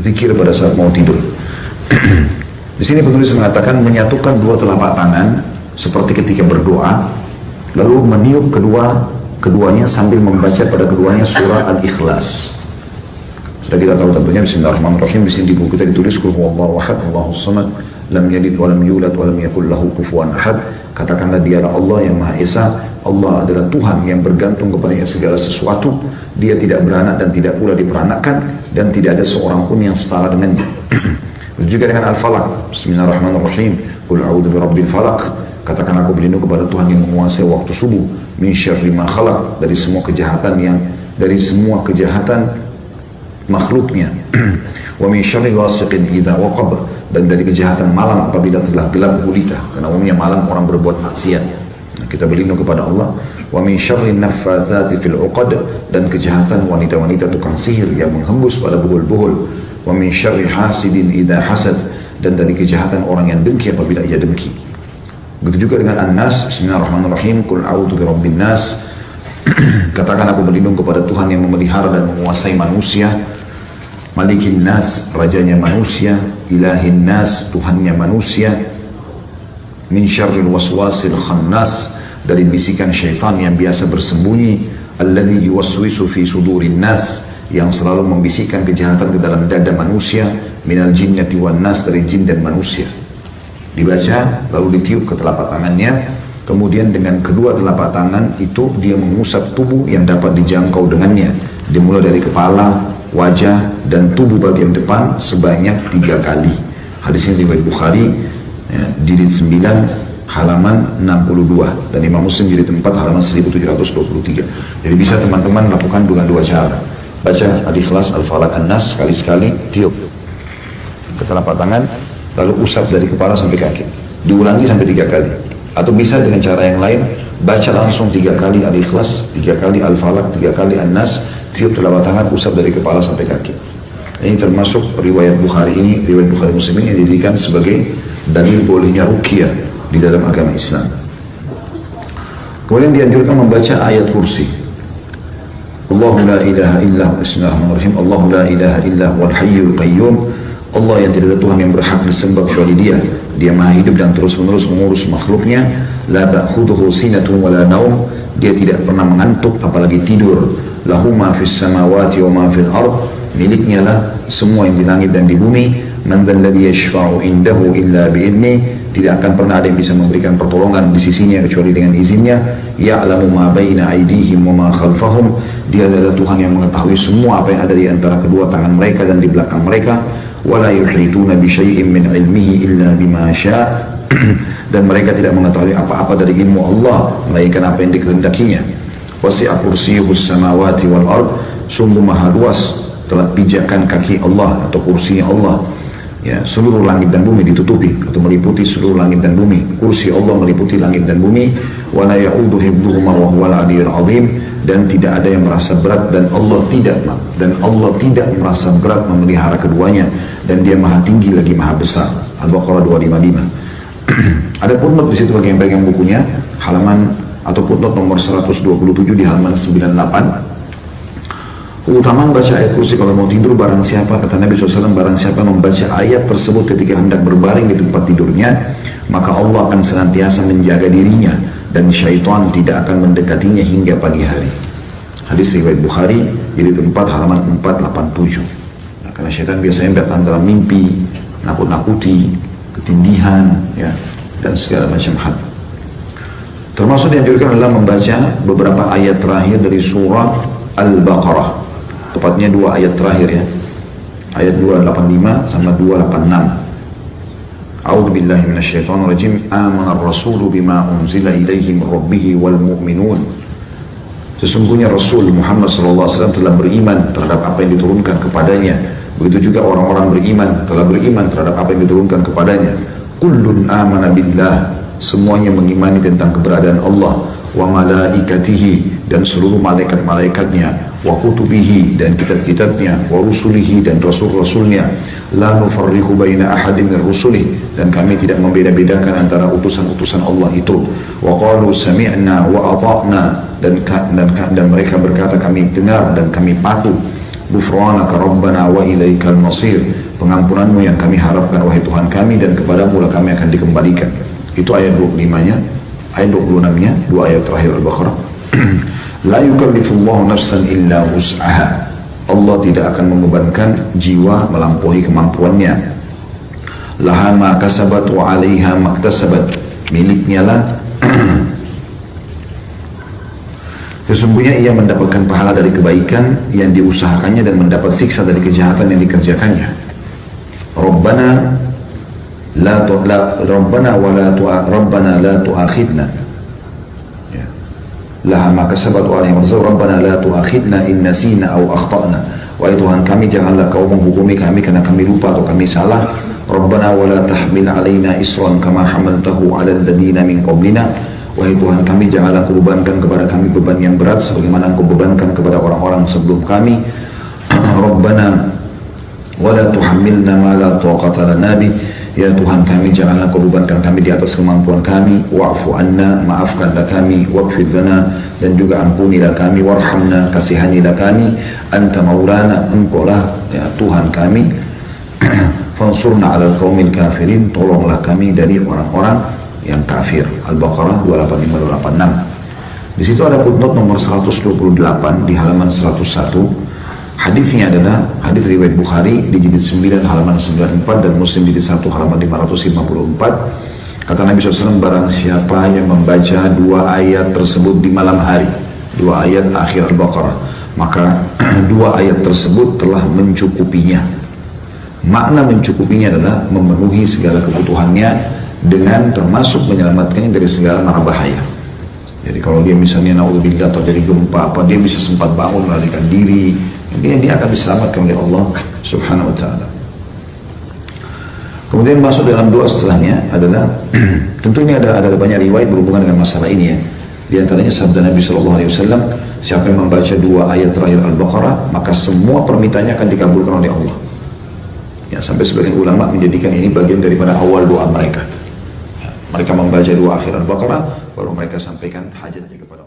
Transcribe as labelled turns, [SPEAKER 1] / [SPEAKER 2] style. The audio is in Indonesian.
[SPEAKER 1] zikir pada saat mau tidur. Di sini penulis mengatakan menyatukan dua telapak tangan seperti ketika berdoa, lalu meniup keduanya sambil membaca pada keduanya surah Al-Ikhlas. Sudah kita tahu tentunya Bismillahirrahmanirrahim. Di sini di buku kita ditulis Qul huwallahu ahad, Allahus samad, lam yalid wa lam yulad wa lam yakul lahu kufuwan ahad. Katakanlah dialah Allah yang Maha Esa. Allah adalah Tuhan yang bergantung kepadanya segala sesuatu. Dia tidak beranak dan tidak pula diperanakkan, dan tidak ada seorang pun yang setara dengannya. Juga dengan Al-Falaq. Bismillahirrahmanirrahim. Qul a'udzu birabbil falaq. Katakan aku berlindung kepada Tuhan yang menguasai waktu subuh. Min syarri ma khalaq, dari semua kejahatan makhluknya. Wa min syarri ghasiqin idza waqab, dan dari kejahatan malam apabila telah gelap gulita, karena umumnya malam orang berbuat maksiat. Nah, kita berlindung kepada Allah. Wa min syarri naffatsati fil 'uqad, dan kejahatan wanita-wanita tukang sihir yang menghembus pada buhul-buhul. Wa min syarri hasidin idza hasad, dan dari kejahatan orang yang dengki apabila ia dengki. Begitu juga dengan An-Nas. Bismillahirrahmanirrahim. Qul a'udzu birabbin nas. Katakan aku berlindung kepada Tuhan yang memelihara dan menguasai manusia. Malikin nas, rajanya manusia. Ilahin nas, Tuhannya manusia. Min syarril waswasil khannas, dari bisikan syaitan yang biasa bersembunyi. Alladzi yuwaswisu fi sudurin nas, yang selalu membisikkan kejahatan ke dalam dada manusia. Minal jinnati wan nas, dari jin dan manusia. Dibaca lalu ditiup ke telapak tangannya, kemudian dengan kedua telapak tangan itu dia mengusap tubuh yang dapat dijangkau dengannya, dimulai dari kepala, wajah, dan tubuh bagian depan sebanyak 3 kali. Hadis ini riwayat Bukhari, jilid 9 halaman 62, dan Imam Muslim jilid 4 halaman 1723. Jadi bisa teman-teman lakukan dengan 2 cara. Baca Al-Ikhlas, Al-Falaq, An-Nas sekali-sekali, tiup ke telapak tangan, lalu usap dari kepala sampai kaki, diulangi sampai 3 kali. Atau bisa dengan cara yang lain, baca langsung 3 kali Al-Ikhlas, 3 kali Al-Falaq, 3 kali An-Nas, tiup telapak tangan, usap dari kepala sampai kaki. Ini termasuk riwayat Bukhari ini, riwayat Bukhari Muslim ini yang dijadikan sebagai dalil bolehnya ruqyah di dalam agama Islam. Kemudian dianjurkan membaca ayat kursi. Allahu la ilaha illa, bismillahirrahmanirrahim. Allahu la ilaha illa wal hayyul qayyum. Allah yang tidak ada Tuhan yang berhak disembah kecuali Dia. Dia Maha hidup dan terus-menerus mengurus makhluknya. La ta'khudhuhu sinatun wa la naum. Dia tidak pernah mengantuk apalagi tidur. Lahu ma fis samawati wa ma fil ard. Miliknya lah semua yang di langit dan di bumi. Man dzal ladzi yashfa'u indahu illa bi'idzni. Tidak akan pernah ada yang bisa memberikan pertolongan di sisinya kecuali dengan izinnya. Ya'lamu ma baina aydihim wa ma khalfahum. Dia adalah Tuhan yang mengetahui semua apa yang ada di antara kedua tangan mereka dan di belakang mereka. Wala yuhituna bi syai'in min ilmihi illa bima syaa'. Dan mereka tidak mengetahui apa-apa dari ilmu Allah melainkan apa yang dikehendakinya. Wasi'a kursiyyuhus samawati wal ard. Sungguh maha luas telah pijakan kaki Allah atau kursinya Allah, ya, seluruh langit dan bumi ditutupi atau meliputi seluruh langit dan bumi. Kursi Allah meliputi langit dan bumi. Wala ya'udu hibduhuma wa huwal 'aliyyul 'azim. Dan tidak ada yang merasa berat, dan Allah tidak merasa berat memelihara keduanya, dan Dia maha tinggi lagi maha besar. Al-Baqarah 255. Ada footnote di situ bagi yang pegang bukunya, halaman atau footnote nomor 127 di halaman 98. Keutamaan baca ayat kursi kalau mau tidur, barang siapa, kata Nabi SAW, barang siapa membaca ayat tersebut ketika hendak berbaring di tempat tidurnya, maka Allah akan senantiasa menjaga dirinya, dan syaitan tidak akan mendekatinya hingga pagi hari. Hadis riwayat Bukhari, jilid 4 halaman 487. Nah, karena syaitan biasanya antara mimpi, nakut-nakuti, ketindihan, ya, dan segala macam hal. Termasuk dianjurkan adalah membaca beberapa ayat terakhir dari surah Al-Baqarah, tepatnya 2 ayat terakhir, ya, ayat 285 sama 286. A'udzu billahi minasyaitonir rajim. Amanar rasulu bima unzila ilaihi min rabbih wal mu'minun. Sesungguhnya Rasul Muhammad SAW telah beriman terhadap apa yang diturunkan kepadanya. Begitu juga orang-orang beriman telah beriman terhadap apa yang diturunkan kepadanya. Kullun amana billah. Semuanya mengimani tentang keberadaan Allah. Wa malaikatihi, dan seluruh malaikat-malaikatnya. Wa kutubihi, dan kitab-kitabnya. Wa rusulihi, dan rasul-rasulnya. La nufarriqu baina ahadin min rusulih, dan kami tidak membeda-bedakan antara utusan-utusan Allah itu. Wa qalu sami'na wa ata'na, dan mereka berkata kami dengar dan kami patuh. Ghufranaka Rabbana wa ilaikal masir. Pengampunanmu yang kami harapkan wahai Tuhan kami, dan kepadamu lah kami akan dikembalikan. Itu ayat 25-nya. Ayat 26-nya, dua ayat terakhir Al-Baqarah. La yukallifullahu nafsan illa wus'aha. Allah tidak akan membebankan jiwa melampaui kemampuannya. Laha ma kasabat wa 'alaiha maktasabat. Miliknya lah sesungguhnya ia mendapatkan pahala dari kebaikan yang diusahakannya dan mendapat siksa dari kejahatan yang dikerjakannya. Rabbana la tu'akhidna. Ya. Laha ma kasabat wa 'alaiha maktasabat. Rabbana la tu'akhidna in nasina aw akhtana. Wahai Tuhan kami, janganlah kau menghukumi kami karena kami lupa atau kami salah. Rabbana wa la tahmil alaina isran kama hamaltahu ala alladhina min qablina. Wahai Tuhan kami, janganlah kau bebankan kepada kami beban yang berat sebagaimana kau bebankan kepada orang-orang sebelum kami. Rabbana wa la tuhammilna ma la taqata lana bi. Ya Tuhan kami, janganlah kau bebankan kami di atas kemampuan kami. Wa'fu anna, maafkanlah kami. Waghfir lana, dan juga ampunilah kami. Warhamna, kasihanilah kami. Anta maulana, engkaulah ya Tuhan kami. Fansurna 'alal qaumil kafirin, tolonglah kami dari orang-orang yang kafir. Al-Baqarah 285-286. Di situ ada footnote nomor 128 di halaman 101. Hadisnya adalah hadis riwayat Bukhari di jilid 9 halaman 94 dan Muslim di jilid 1 halaman 554. Kata Nabi SAW, barang siapa yang membaca dua ayat tersebut di malam hari, dua ayat akhir Al-Baqarah, maka dua ayat tersebut telah mencukupinya. Makna mencukupinya adalah memenuhi segala kebutuhannya dengan termasuk menyelamatkannya dari segala mara bahaya. Jadi kalau dia misalnya naudzubillah terjadi gempa apa, dia bisa sempat bangun melarikan diri, dia akan diselamatkan oleh Allah Subhanahu wa taala. Kemudian masuk dalam doa setelahnya adalah tentu ini ada banyak riwayat berhubungan dengan masalah ini ya. Di antaranya sabda Nabi SAW, siapa yang membaca dua ayat terakhir Al-Baqarah, maka semua permintaannya akan dikabulkan oleh Allah. Ya, sampai sebagian ulama menjadikan ini bagian daripada awal doa mereka. Ya, mereka membaca dua akhir Al-Baqarah, baru mereka sampaikan hajatnya kepada Allah.